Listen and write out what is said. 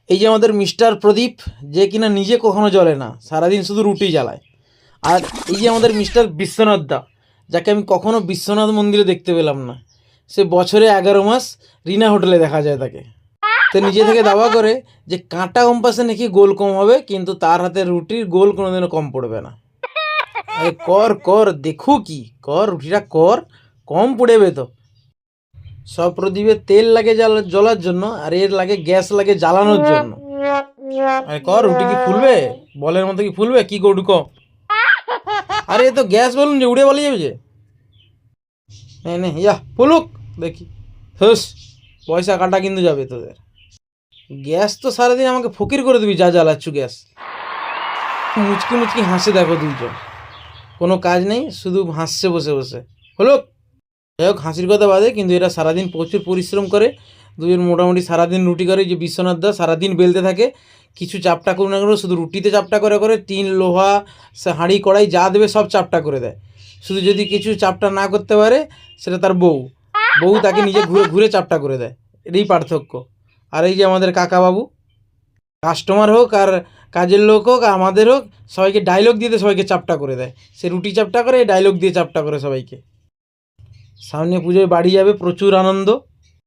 এই যে আমাদের মিস্টার প্রদীপ, যে কিনা নিজে কখনো জ্বলে না, সারাদিন শুধু রুটি জ্বালায়। আর এই যে আমাদের মিস্টার বিশ্বনাথ দা, যাকে আমি কখনো বিশ্বনাথ মন্দিরে দেখতে পেলাম না, সে বছরে 11 মাস রিনা হোটেলে দেখা যায় তাকে। সে নিজে থেকে দাবা করে যে কাঁটা কম্পাসে নাকি গোল কম হবে, কিন্তু তার হাতে রুটির গোল কোনোদিনও কম পড়বে না। আরে কর কর, দেখু কি কর, রুটিটা কর, কম পড়েবে তো। সব প্রদীপের তেল লাগে জ্বলার জন্য, আর এর লাগে গ্যাস লাগে জ্বালানোর জন্য। আরে কর, রুটি কি ফুলবে? বলের মতো কি ফুলবে? কি করু ক। আরে এ তো গ্যাস বলুন যে উড়ে বলে যাবে যে। নে ইয়া ফুলুক দেখি। হুস, পয়সা কাটা কিন্তু যাবে তোদের। গ্যাস তো সারাদিন আমাকে ফকির করে দিবি, যা জ্বালাচ্ছু গ্যাস। মুচকি মুচকি হাসে দেখো দুইজন, কোনো কাজ নেই, শুধু হাসছে বসে বসে। হলো, যাই হোক হাসির কথা বাদে, কিন্তু এরা সারাদিন প্রচুর পরিশ্রম করে। দুজন মোটামুটি সারাদিন রুটি করে। যে বিশ্বনাথ দা সারাদিন বেলতে থাকে, কিছু চাপটা করুন না করে, শুধু রুটিতে চাপটা করে করে, টিন লোহা সে হাঁড়ি কড়াই যা দেবে সব চাপটা করে দেয়। শুধু যদি কিছু চাপটা না করতে পারে, সেটা তার বউ বউ তাকে নিজে ঘুরে ঘুরে চাপটা করে দেয়। এটাই পার্থক্য। আর এই যে আমাদের কাকাবাবু, কাস্টমার হোক আর কাজের লোক হোক আমাদের হোক, সবাইকে ডায়লগ দিয়ে সবাইকে চাপটা করে দেয়। সে রুটি চাপটা করে, ডায়লগ দিয়ে চাপটা করে সবাইকে। সামনে পুজোয় বাড়ি যাবে, প্রচুর আনন্দ।